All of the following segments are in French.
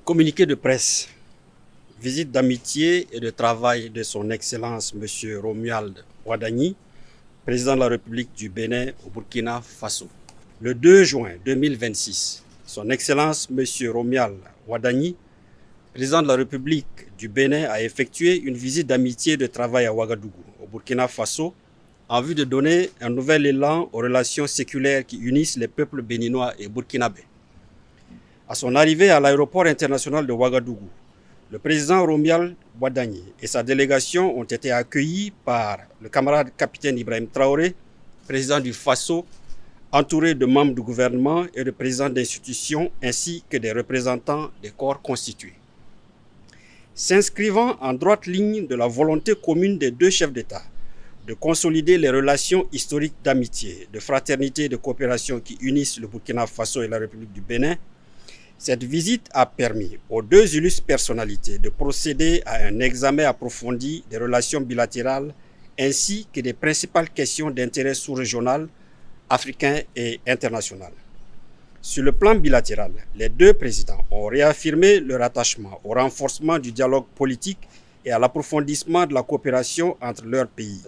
Communiqué de presse, visite d'amitié et de travail de son Excellence M. Romuald Wadagni, président de la République du Bénin au Burkina Faso. Le 2 juin 2026, son Excellence M. Romuald Wadagni, président de la République du Bénin, a effectué une visite d'amitié et de travail à Ouagadougou, au Burkina Faso, en vue de donner un nouvel élan aux relations séculaires qui unissent les peuples béninois et burkinabés. À son arrivée à l'aéroport international de Ouagadougou, le président Romuald Wadagni et sa délégation ont été accueillis par le camarade capitaine Ibrahim Traoré, président du Faso, entouré de membres du gouvernement et de présidents d'institutions ainsi que des représentants des corps constitués. S'inscrivant en droite ligne de la volonté commune des deux chefs d'État de consolider les relations historiques d'amitié, de fraternité et de coopération qui unissent le Burkina Faso et la République du Bénin, cette visite a permis aux deux illustres personnalités de procéder à un examen approfondi des relations bilatérales ainsi que des principales questions d'intérêt sous-régional, africain et international. Sur le plan bilatéral, les deux présidents ont réaffirmé leur attachement au renforcement du dialogue politique et à l'approfondissement de la coopération entre leurs pays.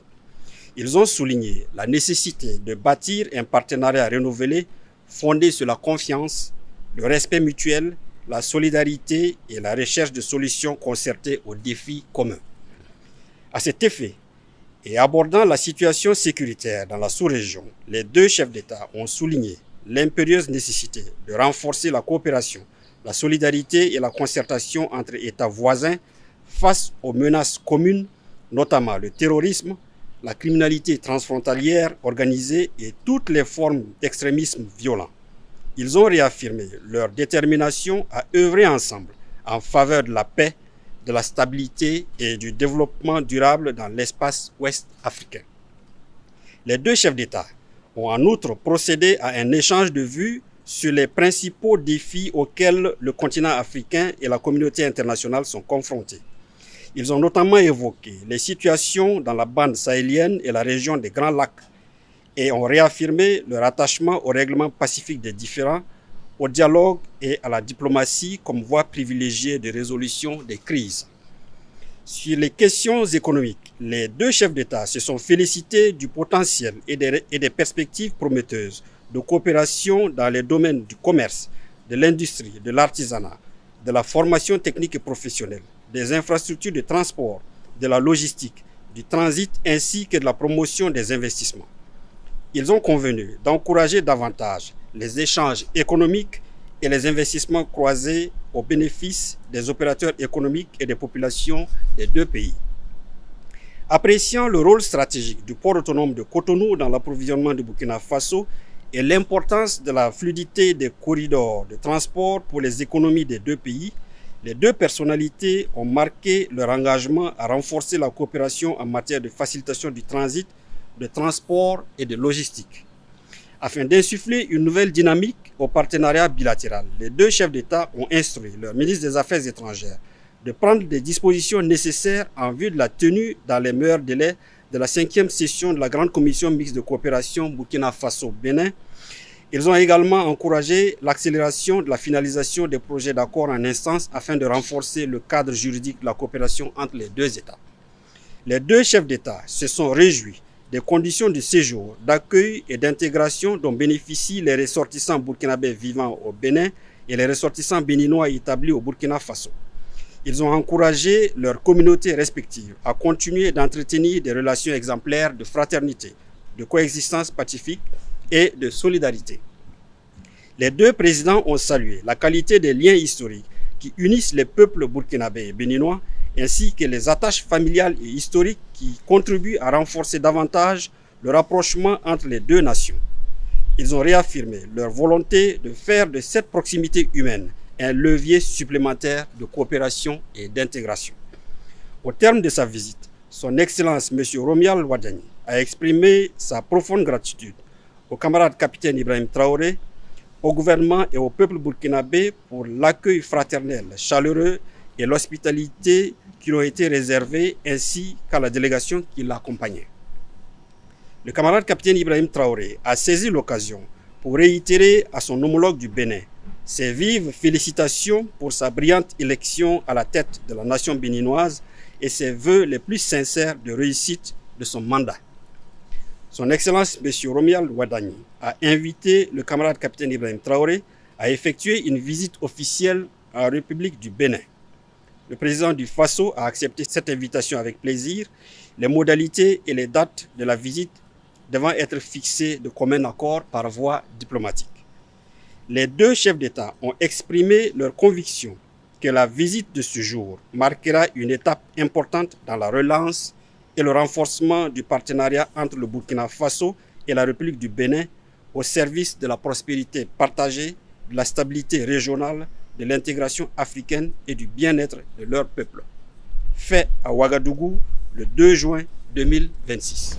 Ils ont souligné la nécessité de bâtir un partenariat renouvelé fondé sur la confiance, le respect mutuel, la solidarité et la recherche de solutions concertées aux défis communs. À cet effet, et abordant la situation sécuritaire dans la sous-région, les deux chefs d'État ont souligné l'impérieuse nécessité de renforcer la coopération, la solidarité et la concertation entre États voisins face aux menaces communes, notamment le terrorisme, la criminalité transfrontalière organisée et toutes les formes d'extrémisme violent. Ils ont réaffirmé leur détermination à œuvrer ensemble en faveur de la paix, de la stabilité et du développement durable dans l'espace ouest africain. Les deux chefs d'État ont en outre procédé à un échange de vues sur les principaux défis auxquels le continent africain et la communauté internationale sont confrontés. Ils ont notamment évoqué les situations dans la bande sahélienne et la région des Grands Lacs et ont réaffirmé leur attachement au règlement pacifique des différends, au dialogue et à la diplomatie comme voie privilégiée de résolution des crises. Sur les questions économiques, les deux chefs d'État se sont félicités du potentiel et des perspectives prometteuses de coopération dans les domaines du commerce, de l'industrie, de l'artisanat, de la formation technique et professionnelle, des infrastructures de transport, de la logistique, du transit ainsi que de la promotion des investissements. Ils ont convenu d'encourager davantage les échanges économiques et les investissements croisés au bénéfice des opérateurs économiques et des populations des deux pays. Appréciant le rôle stratégique du port autonome de Cotonou dans l'approvisionnement du Burkina Faso et l'importance de la fluidité des corridors de transport pour les économies des deux pays, les deux personnalités ont marqué leur engagement à renforcer la coopération en matière de facilitation du transit, de transport et de logistique. Afin d'insuffler une nouvelle dynamique au partenariat bilatéral, les deux chefs d'État ont instruit leur ministre des Affaires étrangères de prendre des dispositions nécessaires en vue de la tenue dans les meilleurs délais de la 5e session de la Grande Commission mixte de coopération Burkina Faso-Bénin. Ils ont également encouragé l'accélération de la finalisation des projets d'accord en instance afin de renforcer le cadre juridique de la coopération entre les deux États. Les deux chefs d'État se sont réjouis des conditions de séjour, d'accueil et d'intégration dont bénéficient les ressortissants burkinabés vivant au Bénin et les ressortissants béninois établis au Burkina Faso. Ils ont encouragé leurs communautés respectives à continuer d'entretenir des relations exemplaires de fraternité, de coexistence pacifique et de solidarité. Les deux présidents ont salué la qualité des liens historiques qui unissent les peuples burkinabés et béninois ainsi que les attaches familiales et historiques qui contribuent à renforcer davantage le rapprochement entre les deux nations. Ils ont réaffirmé leur volonté de faire de cette proximité humaine un levier supplémentaire de coopération et d'intégration. Au terme de sa visite, son Excellence M. Romuald Wadagni a exprimé sa profonde gratitude au camarade capitaine Ibrahim Traoré, au gouvernement et au peuple burkinabé pour l'accueil fraternel, chaleureux et l'hospitalité qui lui ont été réservés ainsi qu'à la délégation qui l'accompagnait. Le camarade capitaine Ibrahim Traoré a saisi l'occasion pour réitérer à son homologue du Bénin Ses vives félicitations pour sa brillante élection à la tête de la nation béninoise et ses vœux les plus sincères de réussite de son mandat. Son Excellence M. Romuald Wadagni a invité le camarade capitaine Ibrahim Traoré à effectuer une visite officielle à la République du Bénin. Le président du Faso a accepté cette invitation avec plaisir. Les modalités et les dates de la visite devant être fixées de commun accord par voie diplomatique. Les deux chefs d'État ont exprimé leur conviction que la visite de ce jour marquera une étape importante dans la relance et le renforcement du partenariat entre le Burkina Faso et la République du Bénin au service de la prospérité partagée, de la stabilité régionale, de l'intégration africaine et du bien-être de leur peuple. Fait à Ouagadougou le 2 juin 2026.